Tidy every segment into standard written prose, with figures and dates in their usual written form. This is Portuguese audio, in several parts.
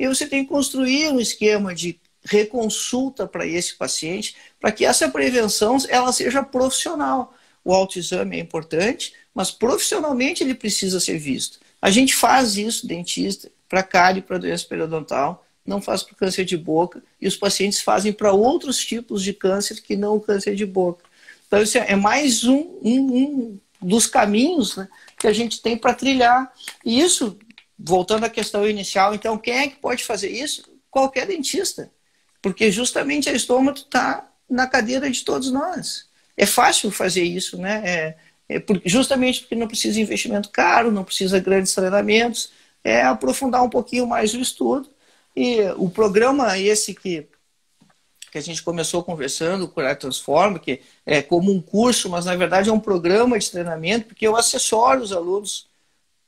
E você tem que construir um esquema de reconsulta para esse paciente, para que essa prevenção ela seja profissional. O autoexame é importante, mas profissionalmente ele precisa ser visto. A gente faz isso, dentista, para cárie, para doença periodontal, não faz para câncer de boca, e os pacientes fazem para outros tipos de câncer que não o câncer de boca. Então, isso é mais um dos caminhos, né, que a gente tem para trilhar. E isso, voltando à questão inicial, então, quem é que pode fazer isso? Qualquer dentista. Porque justamente a estômago está na cadeira de todos nós. É fácil fazer isso, né? Justamente porque não precisa de investimento caro, não precisa de grandes treinamentos, é aprofundar um pouquinho mais o estudo. E o programa esse que a gente começou conversando, o Curar Transforma, que é como um curso, mas na verdade é um programa de treinamento, porque eu assessoro os alunos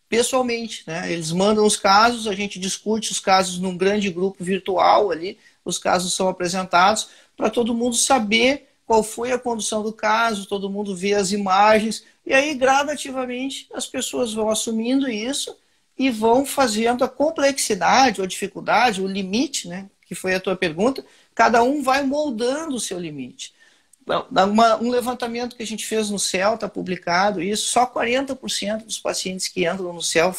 pessoalmente, né? Eles mandam os casos, a gente discute os casos num grande grupo virtual ali, os casos são apresentados para todo mundo saber qual foi a condução do caso, todo mundo vê as imagens, e aí gradativamente as pessoas vão assumindo isso e vão fazendo a complexidade, ou a dificuldade, o limite, né, que foi a tua pergunta, cada um vai moldando o seu limite. Um levantamento que a gente fez no CEL, está publicado isso, só 40% dos pacientes que entram no CEL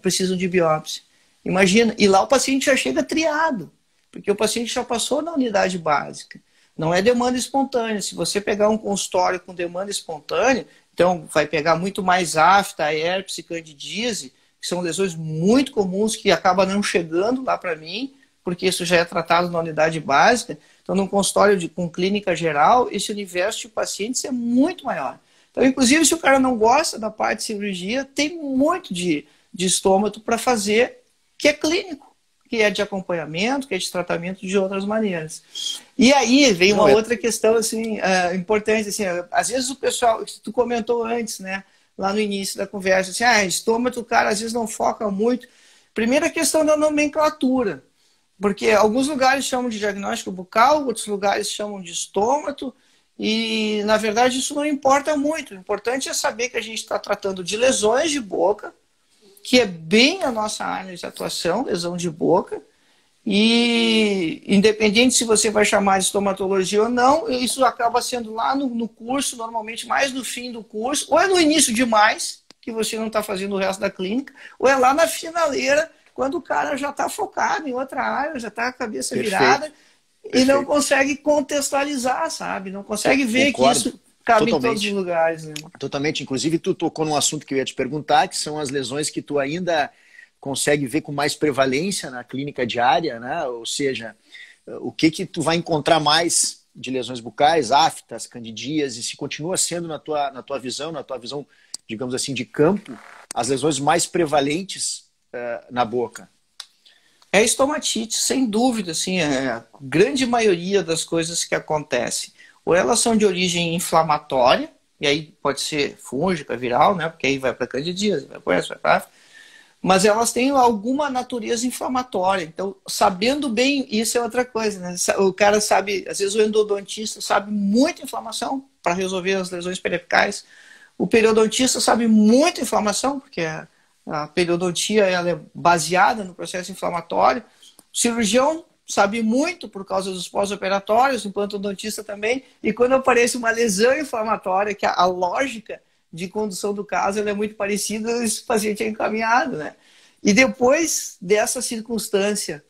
precisam de biópsia. Imagina, e lá o paciente já chega triado, porque o paciente já passou na unidade básica. Não é demanda espontânea. Se você pegar um consultório com demanda espontânea, então vai pegar muito mais afta, herpes e candidíase, que são lesões muito comuns que acabam não chegando lá para mim, porque isso já é tratado na unidade básica. Então, num consultório com clínica geral, esse universo de pacientes é muito maior. Então, inclusive, se o cara não gosta da parte de cirurgia, tem muito de estômago para fazer, que é clínico, que é de acompanhamento, que é de tratamento de outras maneiras. E aí vem uma outra questão assim, importante. Assim, às vezes o pessoal, tu comentou antes, né, lá no início da conversa, assim, estômago, o cara às vezes não foca muito. Primeira questão da nomenclatura, porque alguns lugares chamam de diagnóstico bucal, outros lugares chamam de estômago, e na verdade isso não importa muito. O importante é saber que a gente está tratando de lesões de boca, que é bem a nossa área de atuação, lesão de boca, e independente se você vai chamar de estomatologia ou não, isso acaba sendo lá no curso, normalmente mais no fim do curso, ou é no início demais, que você não está fazendo o resto da clínica, ou é lá na finaleira, quando o cara já está focado em outra área, já está com a cabeça virada, e não consegue contextualizar, sabe? Não consegue ver que isso cabe em todos os lugares. Né? Totalmente. Inclusive, tu tocou num assunto que eu ia te perguntar, que são as lesões que tu ainda consegue ver com mais prevalência na clínica diária, né? Ou seja, o que tu vai encontrar mais de lesões bucais, aftas, candidíase, se continua sendo na tua visão, digamos assim, de campo, as lesões mais prevalentes na boca? É a estomatite, sem dúvida, assim, a grande maioria das coisas que acontecem. Ou elas são de origem inflamatória, e aí pode ser fúngica, viral, né? Porque aí vai para candidíase, vai para essa, vai para... Mas elas têm alguma natureza inflamatória. Então, sabendo bem, isso é outra coisa, né? O cara sabe, às vezes o endodontista sabe muita inflamação para resolver as lesões periapicais. O periodontista sabe muita inflamação, porque a periodontia ela é baseada no processo inflamatório. O cirurgião sabe muito por causa dos pós-operatórios, o implantodontista também. E quando aparece uma lesão inflamatória, que a lógica de condução do caso ela é muito parecida, esse paciente é encaminhado, né? E depois dessa circunstância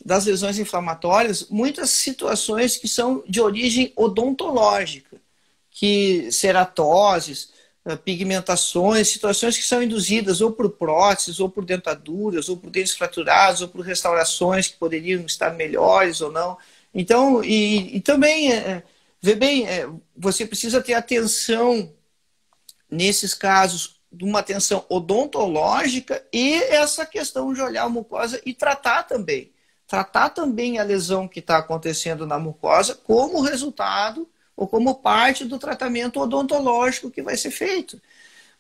das lesões inflamatórias, muitas situações que são de origem odontológica, que ceratoses, pigmentações, situações que são induzidas ou por próteses, ou por dentaduras, ou por dentes fraturados, ou por restaurações que poderiam estar melhores ou não. Então, e também, vê bem, você precisa ter atenção nesses casos, de uma atenção odontológica e essa questão de olhar a mucosa e tratar também. Tratar também a lesão que está acontecendo na mucosa como resultado ou como parte do tratamento odontológico que vai ser feito.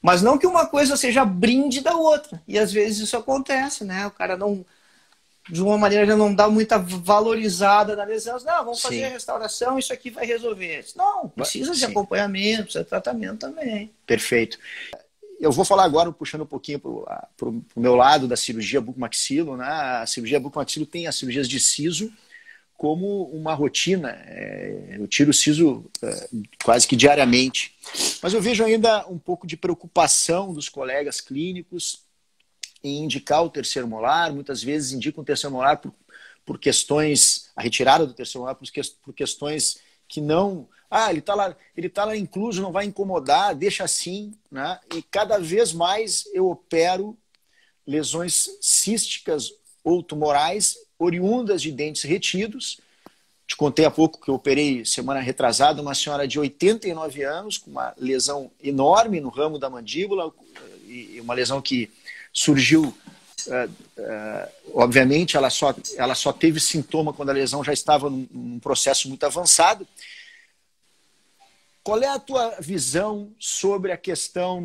Mas não que uma coisa seja brinde da outra. E às vezes isso acontece, né? O cara não, de uma maneira, já não dá muita valorizada na lesão. Não, vamos fazer a restauração, isso aqui vai resolver. Não, precisa de acompanhamento, precisa de tratamento também. Perfeito. eu vou falar agora, puxando um pouquinho para o meu lado da cirurgia bucomaxilo, né? A cirurgia bucomaxilo tem as cirurgias de siso como uma rotina. Eu tiro o siso quase que diariamente. Mas eu vejo ainda um pouco de preocupação dos colegas clínicos em indicar o terceiro molar. Muitas vezes indicam o terceiro molar por questões, a retirada do terceiro molar por questões que não... ele tá lá incluso, não vai incomodar, deixa assim, né? E cada vez mais eu opero lesões císticas ou tumorais oriundas de dentes retidos. Te contei há pouco que eu operei semana retrasada uma senhora de 89 anos com uma lesão enorme no ramo da mandíbula, e uma lesão que surgiu, obviamente, ela só teve sintoma quando a lesão já estava num processo muito avançado. Qual é a tua visão sobre a questão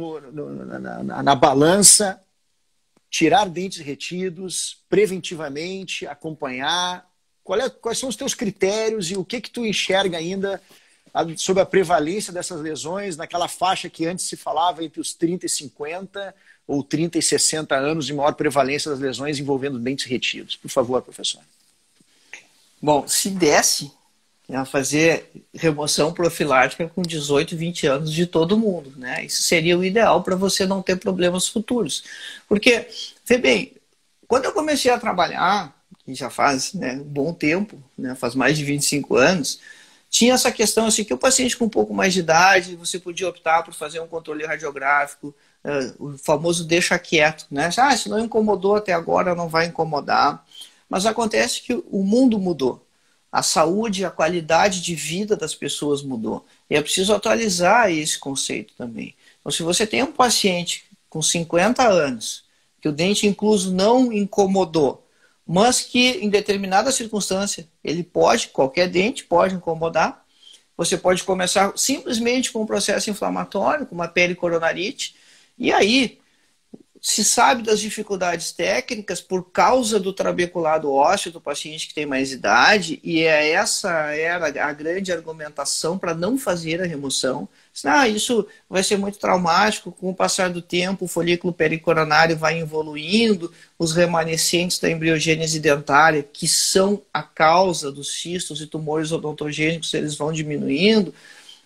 na balança, tirar dentes retidos preventivamente, acompanhar? Quais são os teus critérios e o que tu enxerga ainda sobre a prevalência dessas lesões naquela faixa que antes se falava entre os 30 e 50 ou 30 e 60 anos de maior prevalência das lesões envolvendo dentes retidos? Por favor, professor. Bom, se desse a fazer remoção profilática com 18, 20 anos de todo mundo, né? Isso seria o ideal para você não ter problemas futuros. Porque, vê bem, quando eu comecei a trabalhar, que já faz, né, um bom tempo, né, faz mais de 25 anos, tinha essa questão assim, que o paciente com um pouco mais de idade, você podia optar por fazer um controle radiográfico, o famoso deixa quieto, né? Se não incomodou até agora, não vai incomodar. Mas acontece que o mundo mudou. A saúde, a qualidade de vida das pessoas mudou. E é preciso atualizar esse conceito também. Então, se você tem um paciente com 50 anos, que o dente incluso não incomodou, mas que em determinada circunstância, qualquer dente pode incomodar, você pode começar simplesmente com um processo inflamatório, com uma pericoronarite, e aí se sabe das dificuldades técnicas por causa do trabeculado ósseo do paciente que tem mais idade, e essa era a grande argumentação para não fazer a remoção. Isso vai ser muito traumático, com o passar do tempo o folículo pericoronário vai evoluindo, os remanescentes da embriogênese dentária, que são a causa dos cistos e tumores odontogênicos, eles vão diminuindo,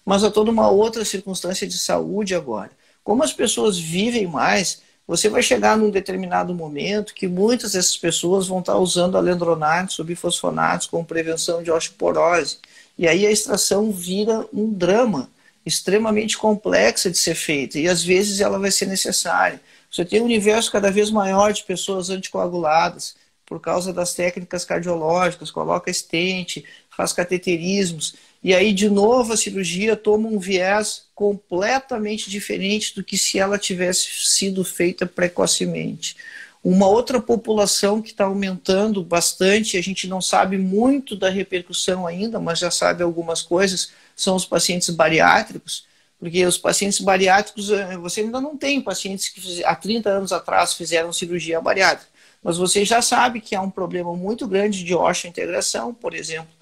mas há toda uma outra circunstância de saúde agora. Como as pessoas vivem mais, você vai chegar num determinado momento que muitas dessas pessoas vão estar usando alendronatos, subfosfonatos como prevenção de osteoporose. E aí a extração vira um drama extremamente complexa de ser feita. E às vezes ela vai ser necessária. Você tem um universo cada vez maior de pessoas anticoaguladas por causa das técnicas cardiológicas, coloca stent, faz cateterismos. E aí, de novo, a cirurgia toma um viés completamente diferente do que se ela tivesse sido feita precocemente. Uma outra população que está aumentando bastante, a gente não sabe muito da repercussão ainda, mas já sabe algumas coisas, são os pacientes bariátricos, porque os pacientes bariátricos, você ainda não tem pacientes que há 30 anos atrás fizeram cirurgia bariátrica, mas você já sabe que há um problema muito grande de osteointegração, por exemplo,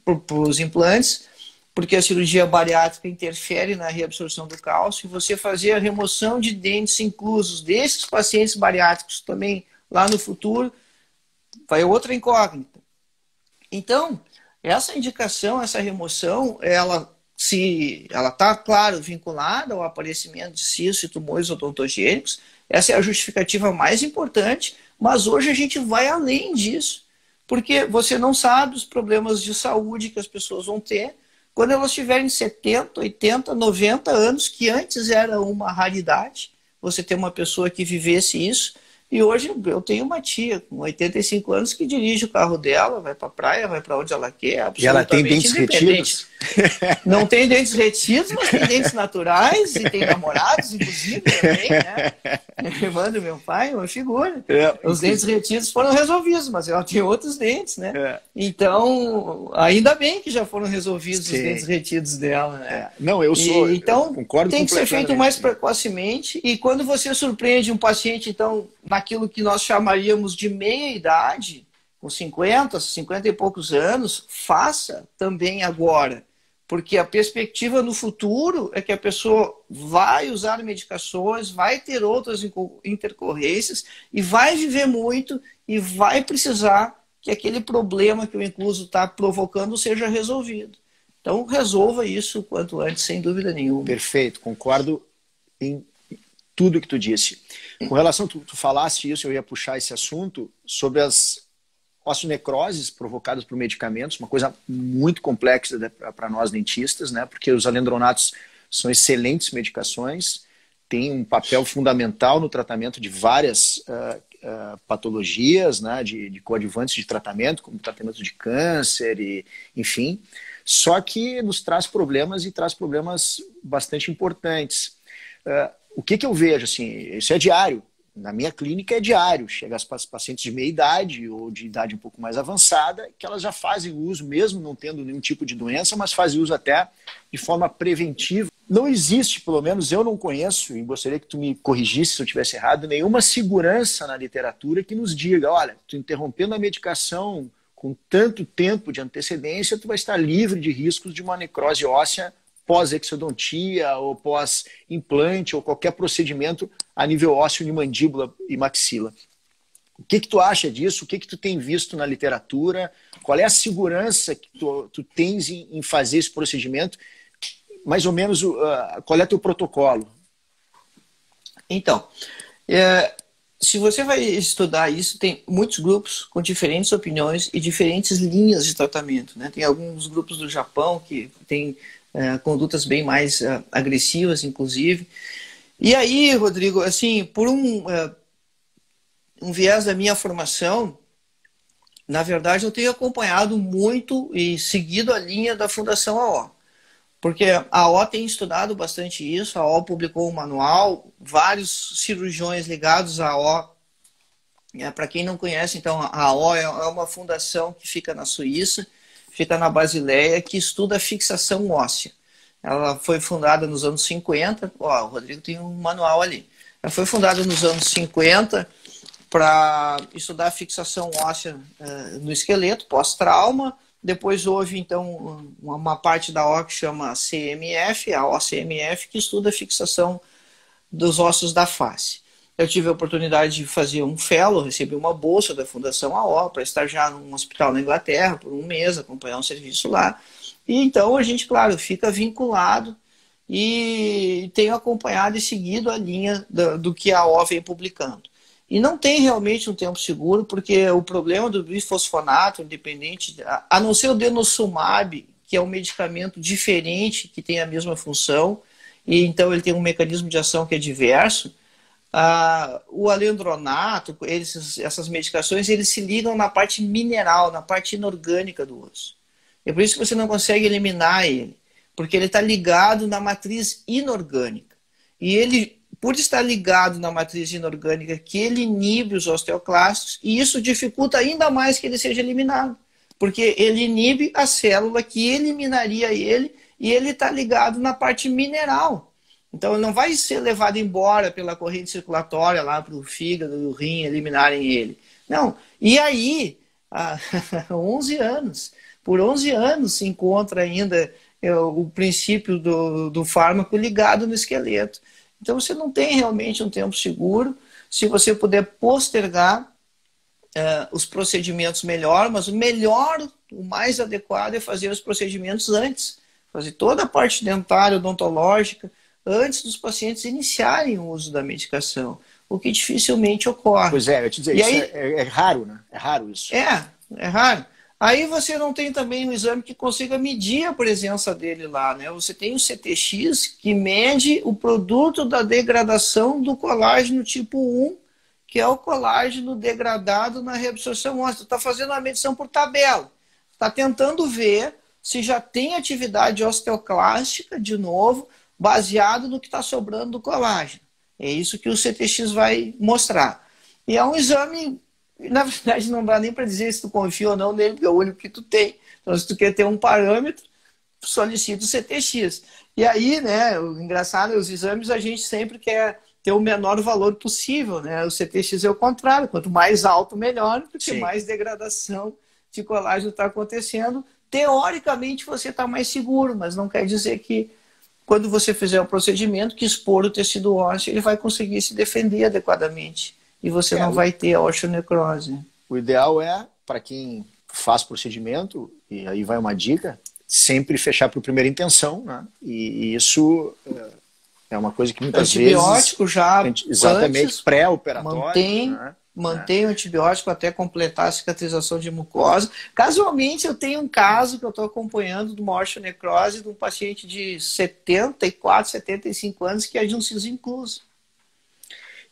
para os implantes, porque a cirurgia bariátrica interfere na reabsorção do cálcio, e você fazer a remoção de dentes inclusos desses pacientes bariátricos também lá no futuro, vai outra incógnita. Então, essa indicação, essa remoção, ela está, claro, vinculada ao aparecimento de cistos e tumores odontogênicos, essa é a justificativa mais importante, mas hoje a gente vai além disso. Porque você não sabe os problemas de saúde que as pessoas vão ter quando elas tiverem 70, 80, 90 anos, que antes era uma raridade você ter uma pessoa que vivesse isso. E hoje eu tenho uma tia com 85 anos que dirige o carro dela, vai para a praia, vai para onde ela quer, absolutamente e ela tem dentes retidos? Não tem dentes retidos, mas tem dentes naturais e tem namorados, inclusive, também, né? Evandro, meu pai, uma figura. Os dentes retidos foram resolvidos, mas ela tem outros dentes, né? Então, ainda bem que já foram resolvidos os dentes retidos dela, né? Não, então, eu concordo tem que ser feito mais precocemente, e quando você surpreende um paciente, então, naquilo que nós chamaríamos de meia-idade, com 50 e poucos anos, faça também agora. Porque a perspectiva no futuro é que a pessoa vai usar medicações, vai ter outras intercorrências e vai viver muito e vai precisar que aquele problema que o incluso está provocando seja resolvido. Então, resolva isso o quanto antes, sem dúvida nenhuma. Perfeito, concordo em tudo que tu disse. Com relação, tu falaste isso, eu ia puxar esse assunto, sobre as osteonecroses provocadas por medicamentos, uma coisa muito complexa para nós dentistas, né? Porque os alendronatos são excelentes medicações, têm um papel fundamental no tratamento de várias patologias, né? De coadjuvantes de tratamento, como tratamento de câncer, enfim. Só que nos traz problemas e traz problemas bastante importantes. O que eu vejo, assim, isso é diário. Na minha clínica é diário, chega as pacientes de meia idade ou de idade um pouco mais avançada, que elas já fazem uso, mesmo não tendo nenhum tipo de doença, mas fazem uso até de forma preventiva. Não existe, pelo menos eu não conheço, e gostaria que tu me corrigisse se eu estivesse errado, nenhuma segurança na literatura que nos diga, olha, tu interrompendo a medicação com tanto tempo de antecedência, tu vai estar livre de riscos de uma necrose óssea pós-exodontia ou pós-implante ou qualquer procedimento a nível ósseo de mandíbula e maxila. O que tu acha disso? O que tu tem visto na literatura? Qual é a segurança que tu tens em fazer esse procedimento? Mais ou menos, qual é o teu protocolo? Então, se você vai estudar isso, tem muitos grupos com diferentes opiniões e diferentes linhas de tratamento, né? Tem alguns grupos do Japão que têm condutas bem mais agressivas, inclusive. E aí, Rodrigo, assim, por um viés da minha formação, na verdade, eu tenho acompanhado muito e seguido a linha da Fundação AO. Porque a AO tem estudado bastante isso, a AO publicou um manual, vários cirurgiões ligados à AO. Para quem não conhece, então, a AO é uma fundação que fica na Suíça, fica na Basileia, que estuda a fixação óssea. Ela foi fundada nos anos 50, o Rodrigo tem um manual ali. Ela foi fundada nos anos 50 para estudar a fixação óssea no esqueleto, pós-trauma. Depois houve, então, uma parte da AO que chama CMF, a OCMF, que estuda a fixação dos ossos da face. Eu tive a oportunidade de fazer um fellow, recebi uma bolsa da Fundação AO para estagiar num hospital na Inglaterra por um mês, acompanhar um serviço lá. E então a gente, claro, fica vinculado e tenho acompanhado e seguido a linha do que a AO vem publicando. E não tem realmente um tempo seguro, porque o problema do bisfosfonato, independente, a não ser o denosumab, que é um medicamento diferente, que tem a mesma função, e então ele tem um mecanismo de ação que é diverso. O alendronato, essas medicações, eles se ligam na parte mineral, na parte inorgânica do osso. É por isso que você não consegue eliminar ele, porque ele está ligado na matriz inorgânica. E ele, por estar ligado na matriz inorgânica, que ele inibe os osteoclastos, e isso dificulta ainda mais que ele seja eliminado, porque ele inibe a célula que eliminaria ele, e ele está ligado na parte mineral. Então, ele não vai ser levado embora pela corrente circulatória lá para o fígado e o rim eliminarem ele. Não. E aí, há 11 anos, por 11 anos se encontra ainda o princípio do fármaco ligado no esqueleto. Então, você não tem realmente um tempo seguro. Se você puder postergar os procedimentos, melhor, mas o melhor, o mais adequado é fazer os procedimentos antes. Fazer toda a parte dentária, odontológica, antes dos pacientes iniciarem o uso da medicação, o que dificilmente ocorre. Pois é, eu te dizer, isso aí, é raro, né? É raro isso. É raro. Aí você não tem também um exame que consiga medir a presença dele lá, né? Você tem o CTX, que mede o produto da degradação do colágeno tipo 1, que é o colágeno degradado na reabsorção óssea. Está fazendo uma medição por tabela. Está tentando ver se já tem atividade osteoclástica, de novo, baseado no que está sobrando do colágeno. É isso que o CTX vai mostrar. E é um exame, na verdade, não dá nem para dizer se tu confia ou não nele, porque é o único que tu tem. Então, se tu quer ter um parâmetro, solicita o CTX. E aí, né, o engraçado é os exames, a gente sempre quer ter o menor valor possível, né? O CTX é o contrário, quanto mais alto, melhor, porque Sim. mais degradação de colágeno está acontecendo, teoricamente você está mais seguro, mas não quer dizer que quando você fizer o procedimento, que expor o tecido ósseo, ele vai conseguir se defender adequadamente e você não vai ter a osteonecrose. O ideal é, para quem faz procedimento, e aí vai uma dica, sempre fechar por primeira intenção, né? E isso é uma coisa que muitas antibiótico vezes... já exatamente, pré-operatório. Mantém o antibiótico até completar a cicatrização de mucosa. Casualmente, eu tenho um caso que eu estou acompanhando de uma osteonecrose de um paciente de 74, 75 anos que é de um siso incluso.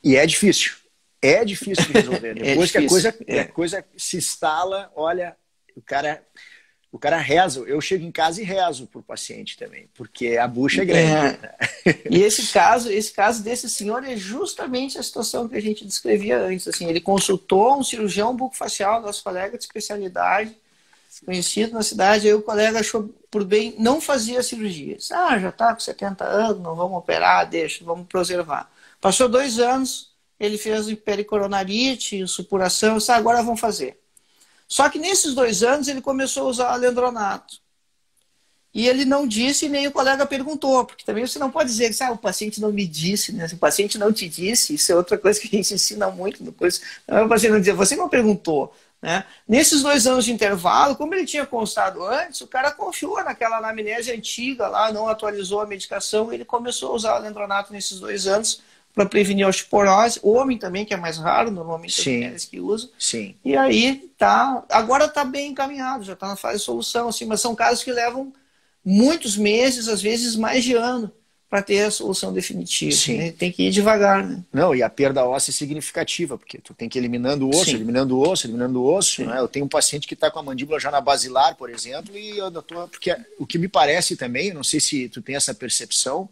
E é difícil. É difícil de resolver. Depois que a coisa se instala, olha, o cara reza. Eu chego em casa e rezo por paciente também, porque a bucha é grande. E esse caso desse senhor é justamente a situação que a gente descrevia antes. Assim, ele consultou um cirurgião bucofacial, nosso colega de especialidade, conhecido na cidade, aí o colega achou por bem, não fazia cirurgia. Disse, já está com 70 anos, não vamos operar, vamos preservar. Passou 2 anos, ele fez pericoronarite, supuração, disse, agora vamos fazer. Só que nesses 2 anos ele começou a usar alendronato. E ele não disse, nem o colega perguntou, porque também você não pode dizer que o paciente não me disse, né? Se o paciente não te disse, isso é outra coisa que a gente ensina muito no curso. Não, o paciente não dizer, você não perguntou. Né? Nesses 2 anos de intervalo, como ele tinha constado antes, o cara confiou naquela anamnese antiga lá, não atualizou a medicação, e ele começou a usar alendronato nesses 2 anos para prevenir a osteoporose. O homem também, que é mais raro, normalmente as mulheres que usam. Sim. E aí agora está bem encaminhado, já está na fase de solução, assim, mas são casos que levam muitos meses, às vezes mais de ano, para ter a solução definitiva. Né? Tem que ir devagar. Né? Não, e a perda óssea é significativa, porque tu tem que ir eliminando o osso, eliminando o osso, eliminando o osso. Né? Eu tenho um paciente que está com a mandíbula já na basilar, por exemplo, e porque o que me parece também, não sei se tu tem essa percepção,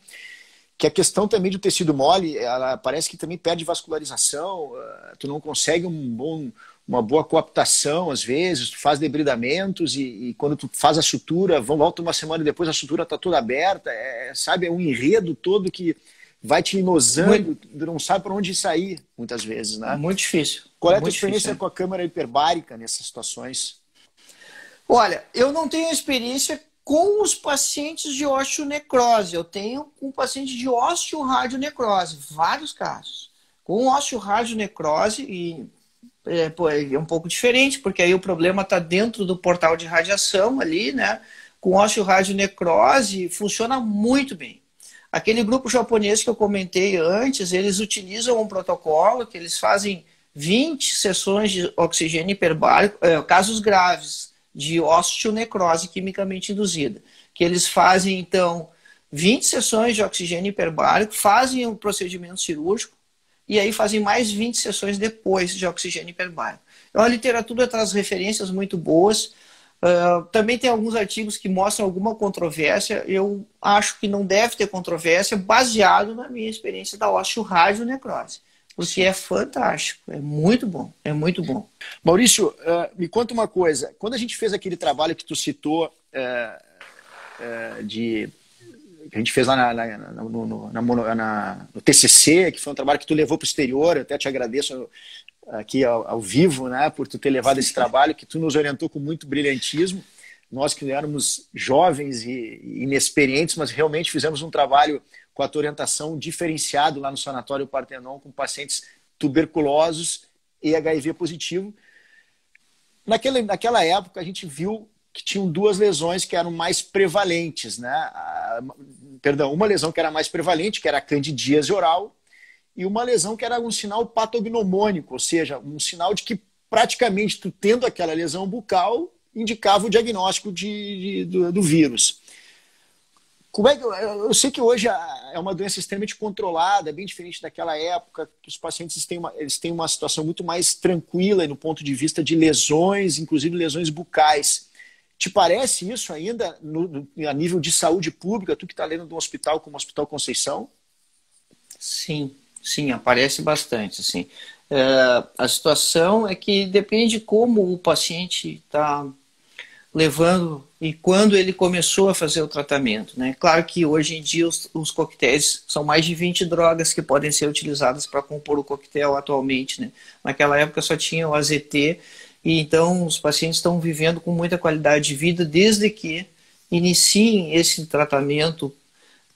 que a questão também do tecido mole, ela parece que também perde vascularização, tu não consegue uma boa coaptação, às vezes, tu faz debridamentos e quando tu faz a sutura, volta uma semana depois, a sutura está toda aberta, sabe, é um enredo todo que vai te inosando, não sabe para onde sair, muitas vezes, né? Muito difícil. Qual é a tua experiência com a câmara hiperbárica nessas situações? Olha, eu não tenho experiência com os pacientes de osteonecrose. Eu tenho um paciente de osteoradionecrose, vários casos. Com osteoradionecrose, e é um pouco diferente, porque aí o problema está dentro do portal de radiação ali, né? Com osteoradionecrose funciona muito bem. Aquele grupo japonês que eu comentei antes, eles utilizam um protocolo que eles fazem 20 sessões de oxigênio hiperbárico, casos graves de osteonecrose quimicamente induzida, que eles fazem, então, 20 sessões de oxigênio hiperbárico, fazem o procedimento cirúrgico e aí fazem mais 20 sessões depois de oxigênio hiperbárico. Então, a literatura traz referências muito boas. Também tem alguns artigos que mostram alguma controvérsia. Eu acho que não deve ter controvérsia, baseado na minha experiência da osteoradionecrose. Porque é fantástico, é muito bom, é muito bom. Maurício, me conta uma coisa. Quando a gente fez aquele trabalho que tu citou, que a gente fez lá no TCC, que foi um trabalho que tu levou para o exterior, eu até te agradeço aqui ao vivo, né, por tu ter levado esse trabalho, que tu nos orientou com muito brilhantismo. Nós que éramos jovens e inexperientes, mas realmente fizemos um trabalho com a tua orientação diferenciado lá no Sanatório Partenon, com pacientes tuberculosos e HIV positivo. Naquela época, a gente viu que tinham 2 lesões que eram mais prevalentes, né? Uma lesão que era mais prevalente, que era a candidíase oral, e uma lesão que era um sinal patognomônico, ou seja, um sinal de que praticamente tu tendo aquela lesão bucal indicava o diagnóstico do vírus. Como é que, eu sei que hoje é uma doença extremamente controlada, é bem diferente daquela época, que os pacientes têm uma situação muito mais tranquila no ponto de vista de lesões, inclusive lesões bucais. Te parece isso ainda a nível de saúde pública, tu que está lendo de um hospital como o Hospital Conceição? Sim, aparece bastante. Assim. A situação é que depende de como o paciente está levando e quando ele começou a fazer o tratamento. Né? Claro que hoje em dia os coquetéis são mais de 20 drogas que podem ser utilizadas para compor o coquetel atualmente. Né? Naquela época só tinha o AZT e então os pacientes estão vivendo com muita qualidade de vida desde que iniciem esse tratamento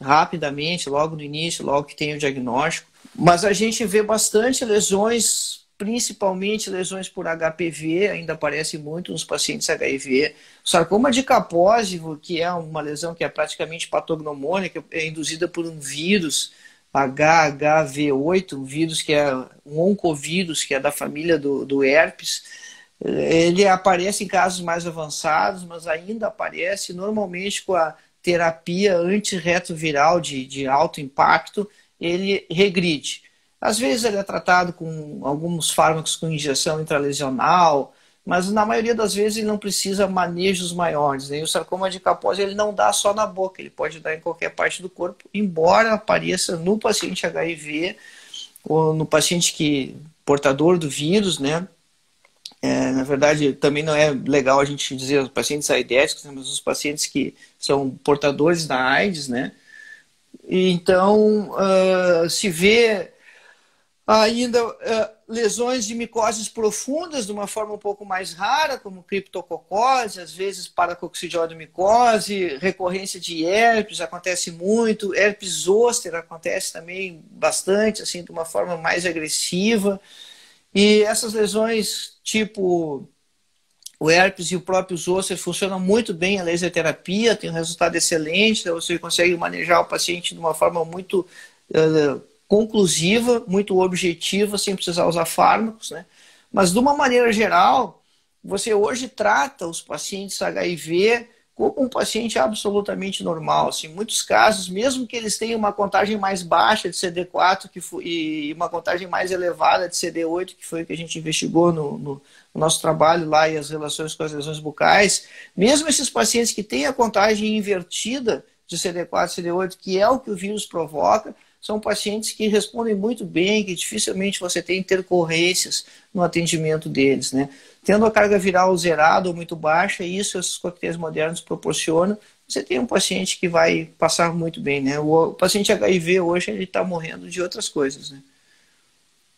rapidamente, logo no início, logo que tem o diagnóstico. Mas a gente vê bastante lesões, principalmente lesões por HPV, ainda aparece muito nos pacientes HIV. O sarcoma de Kaposi, que é uma lesão que é praticamente patognomônica, é induzida por um vírus, HHV8, um vírus que é um oncovírus, que é da família do herpes. Ele aparece em casos mais avançados, mas ainda aparece normalmente com a terapia antirretroviral de alto impacto, ele regride. Às vezes ele é tratado com alguns fármacos com injeção intralesional, mas na maioria das vezes ele não precisa manejos maiores, né? E o sarcoma de Kaposi ele não dá só na boca, ele pode dar em qualquer parte do corpo, embora apareça no paciente HIV ou no paciente portador do vírus, né? Na verdade, também não é legal a gente dizer os pacientes aidéticos, né, mas os pacientes que são portadores da AIDS, né? E então, se vê ainda lesões de micoses profundas de uma forma um pouco mais rara, como criptococose, às vezes paracoccidioidomicose, recorrência de herpes acontece muito, herpes zoster acontece também bastante, assim, de uma forma mais agressiva. E essas lesões, tipo o herpes e o próprio zoster, funcionam muito bem a laser terapia, tem um resultado excelente, você consegue manejar o paciente de uma forma muito conclusiva, muito objetiva, sem precisar usar fármacos, né? Mas, de uma maneira geral, você hoje trata os pacientes HIV como um paciente absolutamente normal. Assim, em muitos casos, mesmo que eles tenham uma contagem mais baixa de CD4 e uma contagem mais elevada de CD8, que foi o que a gente investigou no nosso trabalho lá e as relações com as lesões bucais, mesmo esses pacientes que têm a contagem invertida de CD4 e CD8, que é o que o vírus provoca, são pacientes que respondem muito bem, que dificilmente você tem intercorrências no atendimento deles, né? Tendo a carga viral zerada ou muito baixa, isso esses coquetéis modernos proporcionam, você tem um paciente que vai passar muito bem, né? O paciente HIV hoje ele está morrendo de outras coisas, né?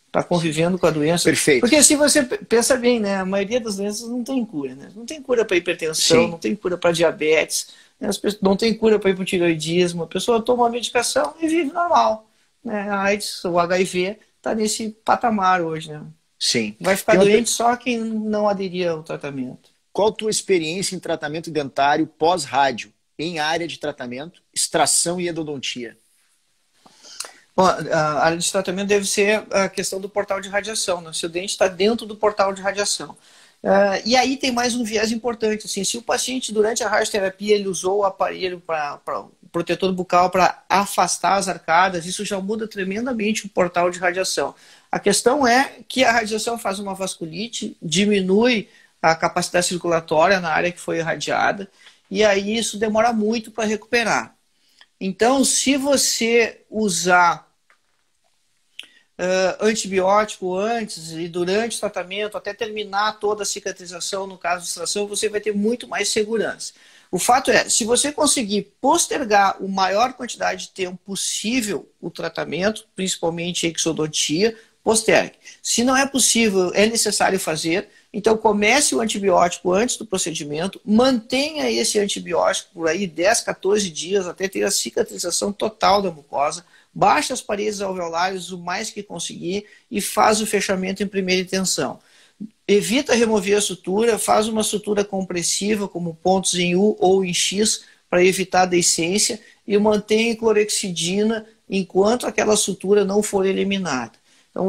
Está convivendo com a doença. Perfeito. Porque se você pensa bem, né? A maioria das doenças não tem cura, né? Não tem cura para hipertensão, Sim. não tem cura para diabetes, né? Não tem cura para hipotireoidismo. A pessoa toma a medicação e vive normal, né? A AIDS, o HIV, está nesse patamar hoje, né? Sim. Vai ficar doente só quem não aderir ao tratamento. Qual a tua experiência em tratamento dentário pós-rádio, em área de tratamento, extração e endodontia? Bom, a área de tratamento deve ser a questão do portal de radiação, né? Se o dente está dentro do portal de radiação. E aí tem mais um viés importante. Assim, se o paciente, durante a radioterapia, ele usou o aparelho o protetor bucal para afastar as arcadas, isso já muda tremendamente o portal de radiação. A questão é que a radiação faz uma vasculite, diminui a capacidade circulatória na área que foi irradiada, e aí isso demora muito para recuperar. Então, se você usar antibiótico antes e durante o tratamento, até terminar toda a cicatrização, no caso de extração, você vai ter muito mais segurança. O fato é, se você conseguir postergar a maior quantidade de tempo possível o tratamento, principalmente a exodontia, postergue. Se não é possível, é necessário fazer, então comece o antibiótico antes do procedimento, mantenha esse antibiótico por aí 10, 14 dias até ter a cicatrização total da mucosa, baixa as paredes alveolares o mais que conseguir e faz o fechamento em primeira intenção. Evita remover a sutura, faz uma sutura compressiva, como pontos em U ou em X, para evitar a deiscência, e mantém clorexidina enquanto aquela sutura não for eliminada. Então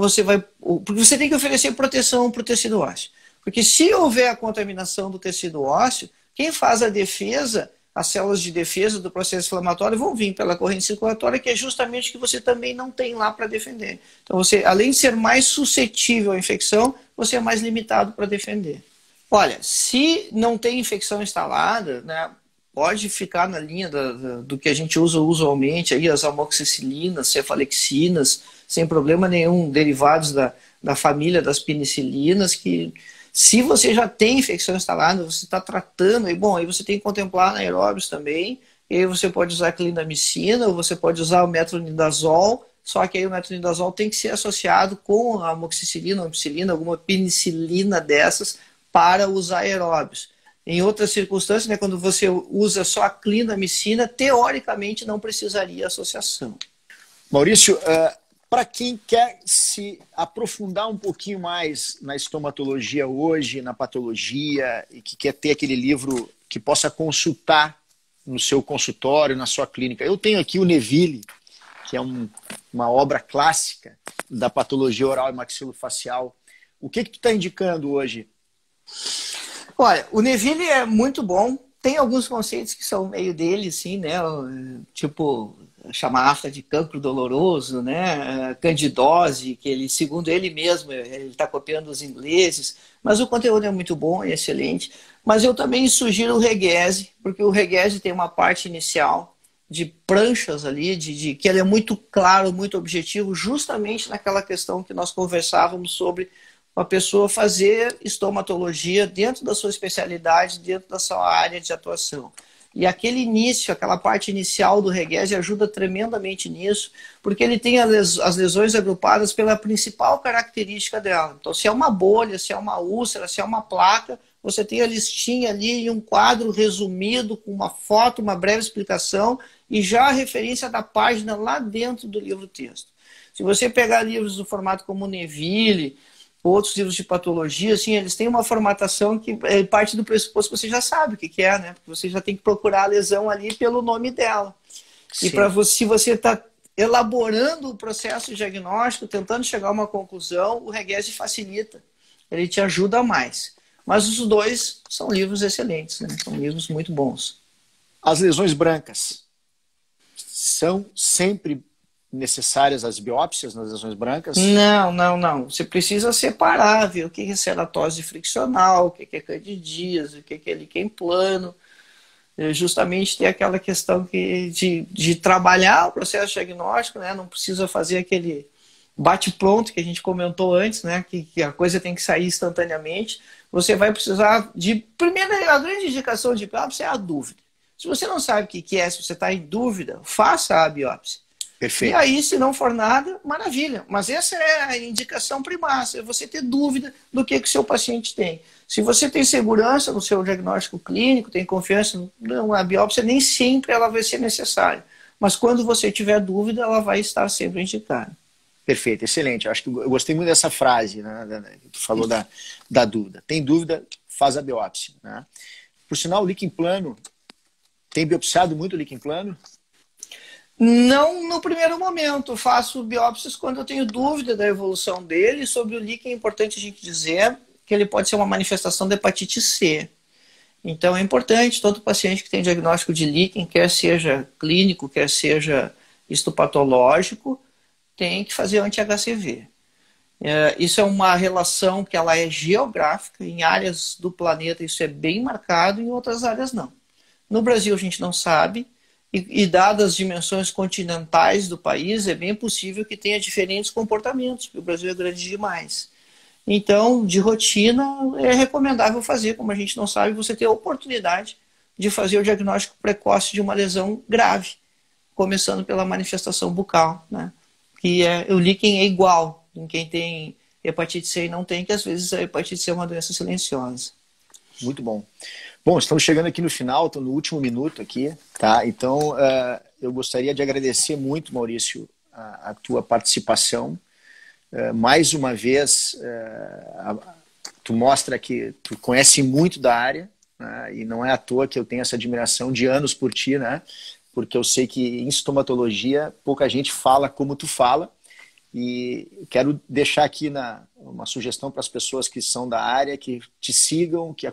porque você tem que oferecer proteção para o tecido ósseo. Porque se houver a contaminação do tecido ósseo, quem faz a defesa, as células de defesa do processo inflamatório vão vir pela corrente circulatória, que é justamente o que você também não tem lá para defender. Então você, além de ser mais suscetível à infecção, você é mais limitado para defender. Olha, se não tem infecção instalada, né, pode ficar na linha do que a gente usa usualmente, aí, as amoxicilinas, cefalexinas, sem problema nenhum, derivados da família das penicilinas, que se você já tem infecção instalada, você está tratando, aí você tem que contemplar anaeróbios também, e aí você pode usar clindamicina, ou você pode usar o metronidazol, só que aí o metronidazol tem que ser associado com a amoxicilina, ampicilina, alguma penicilina dessas, para os aeróbios. Em outras circunstâncias, né, quando você usa só a clindamicina, teoricamente não precisaria associação. Maurício, para quem quer se aprofundar um pouquinho mais na estomatologia hoje, na patologia, e que quer ter aquele livro que possa consultar no seu consultório, na sua clínica, eu tenho aqui o Neville, que é uma obra clássica da patologia oral e maxilofacial. O que tu está indicando hoje? Olha, o Neville é muito bom. Tem alguns conceitos que são meio dele, sim, né? Tipo, chamar afta de cancro doloroso, né? Candidose, que ele, segundo ele mesmo, ele está copiando os ingleses. Mas o conteúdo é muito bom, é excelente. Mas eu também sugiro o Reguese, porque o Reguese tem uma parte inicial de pranchas ali, que ele é muito claro, muito objetivo, justamente naquela questão que nós conversávamos sobre a pessoa fazer estomatologia dentro da sua especialidade, dentro da sua área de atuação. E aquele início, aquela parte inicial do Reguese ajuda tremendamente nisso, porque ele tem as lesões agrupadas pela principal característica dela. Então, se é uma bolha, se é uma úlcera, se é uma placa, você tem a listinha ali e um quadro resumido com uma foto, uma breve explicação e já a referência da página lá dentro do livro-texto. Se você pegar livros do formato como o Neville, outros livros de patologia, assim, eles têm uma formatação que parte do pressuposto que você já sabe o que é, né? Porque você já tem que procurar a lesão ali pelo nome dela. Sim. E para você, se você está elaborando o processo diagnóstico, tentando chegar a uma conclusão, o Reguese facilita. Ele te ajuda mais. Mas os dois são livros excelentes, né? São livros muito bons. As lesões brancas são sempre necessárias as biópsias nas lesões brancas? Não. Você precisa separar, ver o que é ceratose friccional, o que é candidíase, o que é líquen plano. Justamente ter aquela questão de trabalhar o processo diagnóstico, né? Não precisa fazer aquele bate-pronto que a gente comentou antes, né? Que a coisa tem que sair instantaneamente. Você vai precisar de... Primeira, a grande indicação de biópsia é a dúvida. Se você não sabe o que é, se você está em dúvida, faça a biópsia. Perfeito. E aí, se não for nada, maravilha. Mas essa é a indicação primária, é você ter dúvida do que o seu paciente tem. Se você tem segurança no seu diagnóstico clínico, tem confiança, a biópsia nem sempre ela vai ser necessária. Mas quando você tiver dúvida, ela vai estar sempre indicada. Perfeito, excelente. Eu acho que eu gostei muito dessa frase, né? Tu falou da dúvida. Tem dúvida, faz a biópsia. Né? Por sinal, o líquen plano, tem biopsiado muito o líquen plano? Não no primeiro momento. Faço biópsias quando eu tenho dúvida da evolução dele. Sobre o líquen é importante a gente dizer que ele pode ser uma manifestação da hepatite C. Então é importante, todo paciente que tem diagnóstico de líquen, quer seja clínico, quer seja histopatológico, tem que fazer anti-HCV. Isso é uma relação que ela é geográfica, em áreas do planeta isso é bem marcado, em outras áreas não. No Brasil a gente não sabe, e dadas as dimensões continentais do país, é bem possível que tenha diferentes comportamentos, porque o Brasil é grande demais. Então, de rotina, é recomendável fazer, como a gente não sabe, você ter a oportunidade de fazer o diagnóstico precoce de uma lesão grave, começando pela manifestação bucal, né? Que o líquen é igual em quem tem hepatite C e não tem, que às vezes a hepatite C é uma doença silenciosa. Muito bom. Bom, estamos chegando aqui no final, estou no último minuto aqui, tá? Então, eu gostaria de agradecer muito, Maurício, a tua participação. Mais uma vez, tu mostra que tu conhece muito da área, né? E não é à toa que eu tenho essa admiração de anos por ti, né? Porque eu sei que em estomatologia pouca gente fala como tu fala, e quero deixar aqui uma sugestão para as pessoas que são da área, que te sigam, que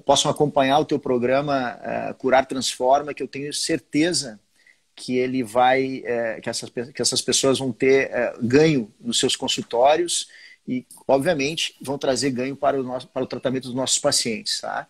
possam acompanhar o teu programa Curar Transforma, que eu tenho certeza que ele vai, que essas pessoas vão ter ganho nos seus consultórios e, obviamente, vão trazer ganho para o tratamento dos nossos pacientes, tá?